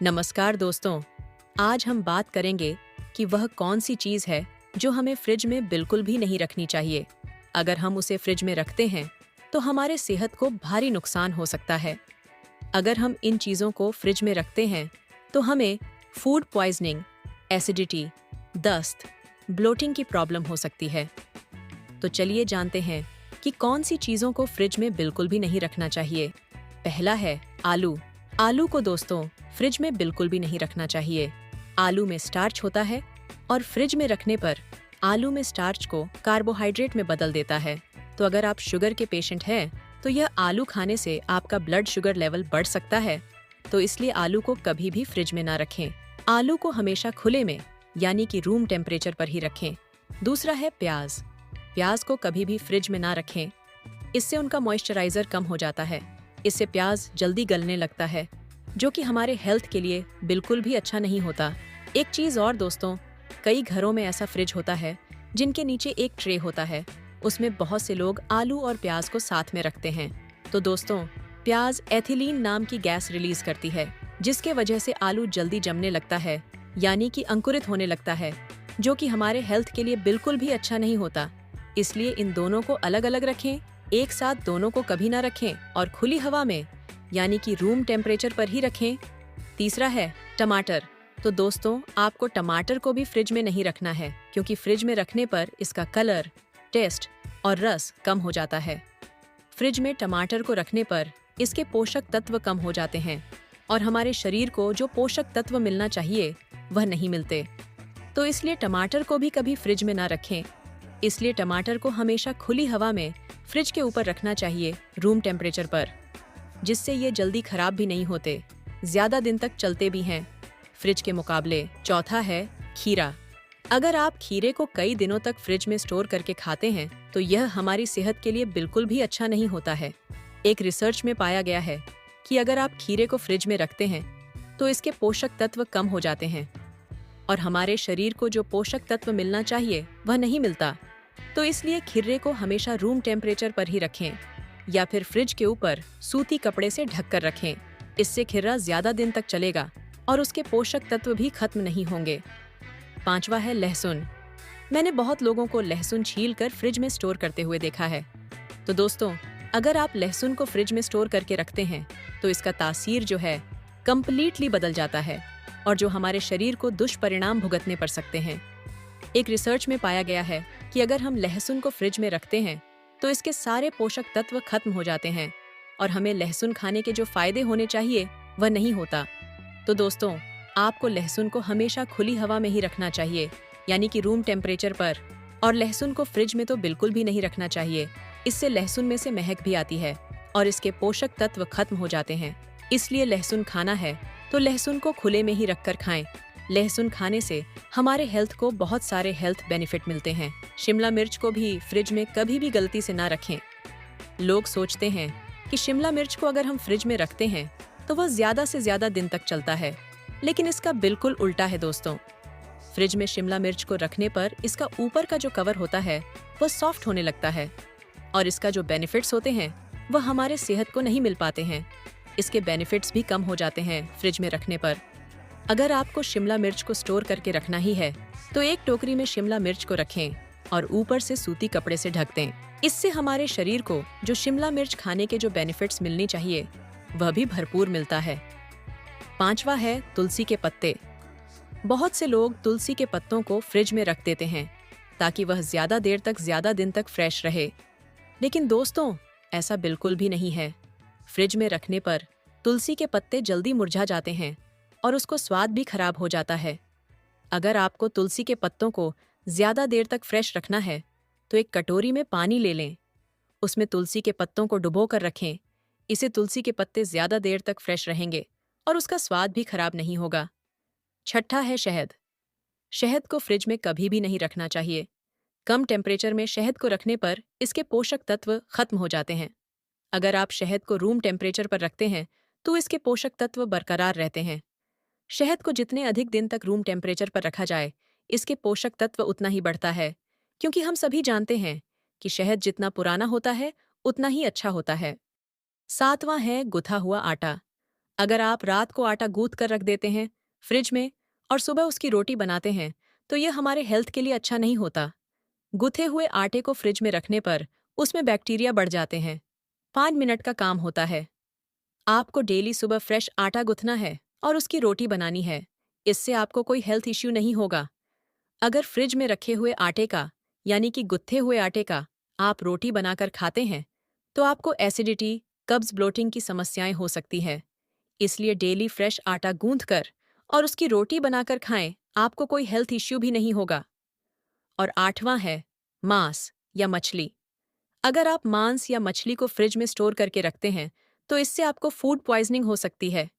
नमस्कार दोस्तों। आज हम बात करेंगे कि वह कौन सी चीज़ है जो हमें फ्रिज में बिल्कुल भी नहीं रखनी चाहिए। अगर हम उसे फ्रिज में रखते हैं तो हमारे सेहत को भारी नुकसान हो सकता है। अगर हम इन चीज़ों को फ्रिज में रखते हैं तो हमें फूड पॉइजनिंग, एसिडिटी, दस्त, ब्लोटिंग की प्रॉब्लम हो सकती है। तो चलिए जानते हैं कि कौन सी चीज़ों को फ्रिज में बिल्कुल भी नहीं रखना चाहिए। पहला है आलू। आलू को दोस्तों फ्रिज में बिल्कुल भी नहीं रखना चाहिए। आलू में स्टार्च होता है और फ्रिज में रखने पर आलू में स्टार्च को कार्बोहाइड्रेट में बदल देता है। तो अगर आप शुगर के पेशेंट हैं तो यह आलू खाने से आपका ब्लड शुगर लेवल बढ़ सकता है। तो इसलिए आलू को कभी भी फ्रिज में ना रखें। आलू को हमेशा खुले में यानी कि रूम टेम्परेचर पर ही रखें। दूसरा है प्याज। प्याज को कभी भी फ्रिज में ना रखें। इससे उनका मॉइस्चराइजर कम हो जाता है। इससे प्याज जल्दी गलने लगता है, जो कि हमारे हेल्थ के लिए बिल्कुल भी अच्छा नहीं होता। एक चीज़ और दोस्तों, कई घरों में ऐसा फ्रिज होता है जिनके नीचे एक ट्रे होता है। उसमें बहुत से लोग आलू और प्याज को साथ में रखते हैं। तो दोस्तों, प्याज एथिलीन नाम की गैस रिलीज करती है, जिसके वजह से आलू जल्दी जमने लगता है, यानी कि अंकुरित होने लगता है, जो कि हमारे हेल्थ के लिए बिल्कुल भी अच्छा नहीं होता। इसलिए इन दोनों को अलग अलग रखें। एक साथ दोनों को कभी ना रखें और खुली हवा में यानी कि रूम टेम्परेचर पर ही रखें। तीसरा है टमाटर। तो दोस्तों, आपको टमाटर को भी फ्रिज में नहीं रखना है, क्योंकि फ्रिज में रखने पर इसका कलर, टेस्ट और रस कम हो जाता है। फ्रिज में टमाटर को रखने पर इसके पोषक तत्व कम हो जाते हैं और हमारे शरीर को जो पोषक तत्व मिलना चाहिए वह नहीं मिलते। तो इसलिए टमाटर को भी कभी फ्रिज में ना रखें। इसलिए टमाटर को हमेशा खुली हवा में फ्रिज के ऊपर रखना चाहिए, रूम टेम्परेचर पर, जिससे ये जल्दी खराब भी नहीं होते, ज्यादा दिन तक चलते भी हैं फ्रिज के मुकाबले। चौथा है खीरा। अगर आप खीरे को कई दिनों तक फ्रिज में स्टोर करके खाते हैं तो यह हमारी सेहत के लिए बिल्कुल भी अच्छा नहीं होता है। एक रिसर्च में पाया गया है कि अगर आप खीरे को फ्रिज में रखते हैं तो इसके पोषक तत्व कम हो जाते हैं और हमारे शरीर को जो पोषक तत्व मिलना चाहिए वह नहीं मिलता। तो इसलिए खीरे को हमेशा रूम टेम्परेचर पर ही रखें या फिर फ्रिज के ऊपर सूती कपड़े से ढककर रखें। इससे खीरा ज्यादा दिन तक चलेगा और उसके पोषक तत्व भी खत्म नहीं होंगे। पांचवा है लहसुन। मैंने बहुत लोगों को लहसुन छील कर फ्रिज में स्टोर करते हुए देखा है। तो दोस्तों, अगर आप लहसुन को फ्रिज में स्टोर करके रखते हैं तो इसका तासीर जो है कंप्लीटली बदल जाता है और जो हमारे शरीर को दुष्परिणाम भुगतने पड़ सकते हैं। एक रिसर्च में पाया गया है कि अगर हम लहसुन को फ्रिज में रखते हैं तो इसके सारे पोषक तत्व खत्म हो जाते हैं और हमें लहसुन खाने के जो फायदे होने चाहिए वह नहीं होता। तो दोस्तों, आपको लहसुन को हमेशा खुली हवा में ही रखना चाहिए, यानी कि रूम टेम्परेचर पर। और लहसुन को फ्रिज में तो बिल्कुल भी नहीं रखना चाहिए। इससे लहसुन में से महक भी आती है और इसके पोषक तत्व खत्म हो जाते हैं। इसलिए लहसुन खाना है तो लहसुन को खुले में ही रखकर खाएं। लहसुन खाने से हमारे हेल्थ को बहुत सारे हेल्थ बेनिफिट मिलते हैं। शिमला मिर्च को भी फ्रिज में कभी भी गलती से ना रखें। लोग सोचते हैं कि शिमला मिर्च को अगर हम फ्रिज में रखते हैं तो वह ज्यादा से ज्यादा दिन तक चलता है, लेकिन इसका बिल्कुल उल्टा है दोस्तों। फ्रिज में शिमला मिर्च को रखने पर इसका ऊपर का जो कवर होता है वह सॉफ्ट होने लगता है और इसका जो बेनिफिट्स होते हैं वह हमारे सेहत को नहीं मिल पाते हैं। इसके बेनिफिट्स भी कम हो जाते हैं फ्रिज में रखने पर। अगर आपको शिमला मिर्च को स्टोर करके रखना ही है तो एक टोकरी में शिमला मिर्च को रखें और ऊपर से सूती कपड़े से ढक दें। इससे हमारे शरीर को जो शिमला मिर्च खाने के जो बेनिफिट्स मिलने चाहिए वह भी भरपूर मिलता है। पांचवा है तुलसी के पत्ते। बहुत से लोग तुलसी के पत्तों को फ्रिज में रख देते हैं ताकि वह ज्यादा देर तक, ज्यादा दिन तक फ्रेश रहे, लेकिन दोस्तों ऐसा बिल्कुल भी नहीं है। फ्रिज में रखने पर तुलसी के पत्ते जल्दी मुरझा जाते हैं और उसको स्वाद भी खराब हो जाता है। अगर आपको तुलसी के पत्तों को ज्यादा देर तक फ्रेश रखना है तो एक कटोरी में पानी ले लें, उसमें तुलसी के पत्तों को डुबो कर रखें। इससे तुलसी के पत्ते ज्यादा देर तक फ्रेश रहेंगे और उसका स्वाद भी खराब नहीं होगा। छठा है शहद। शहद को फ्रिज में कभी भी नहीं रखना चाहिए। कम टेम्परेचर में शहद को रखने पर इसके पोषक तत्व खत्म हो जाते हैं। अगर आप शहद को रूम टेम्परेचर पर रखते हैं तो इसके पोषक तत्व बरकरार रहते हैं। शहद को जितने अधिक दिन तक रूम टेम्परेचर पर रखा जाए, इसके पोषक तत्व उतना ही बढ़ता है, क्योंकि हम सभी जानते हैं कि शहद जितना पुराना होता है उतना ही अच्छा होता है। सातवां है गुथा हुआ आटा। अगर आप रात को आटा गूंथ कर रख देते हैं फ्रिज में और सुबह उसकी रोटी बनाते हैं तो ये हमारे हेल्थ के लिए अच्छा नहीं होता। गुथे हुए आटे को फ्रिज में रखने पर उसमें बैक्टीरिया बढ़ जाते हैं। 5 मिनट का काम होता है। आपको डेली सुबह फ्रेश आटा गूंथना है और उसकी रोटी बनानी है। इससे आपको कोई हेल्थ इश्यू नहीं होगा। अगर फ्रिज में रखे हुए आटे का यानी कि गुत्थे हुए आटे का आप रोटी बनाकर खाते हैं तो आपको एसिडिटी, कब्ज, ब्लोटिंग की समस्याएं हो सकती है। इसलिए डेली फ्रेश आटा गूंथ कर और उसकी रोटी बनाकर खाएं, आपको कोई हेल्थ इश्यू भी नहीं होगा। और 8वां है मांस या मछली। अगर आप मांस या मछली को फ्रिज में स्टोर करके रखते हैं तो इससे आपको फूड पॉइजनिंग हो सकती है।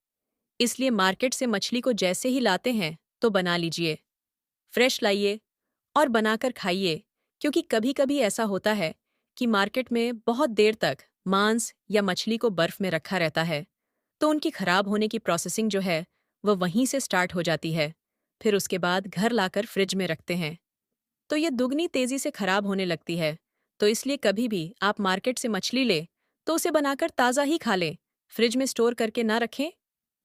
इसलिए मार्केट से मछली को जैसे ही लाते हैं तो बना लीजिए। फ्रेश लाइए और बनाकर खाइए, क्योंकि कभी कभी ऐसा होता है कि मार्केट में बहुत देर तक मांस या मछली को बर्फ में रखा रहता है, तो उनकी खराब होने की प्रोसेसिंग जो है वह वहीं से स्टार्ट हो जाती है। फिर उसके बाद घर लाकर फ्रिज में रखते हैं तो ये दुगनी तेजी से खराब होने लगती है। तो इसलिए कभी भी आप मार्केट से मछली ले तो उसे बनाकर ताज़ा ही खा लें, फ्रिज में स्टोर करके ना रखें।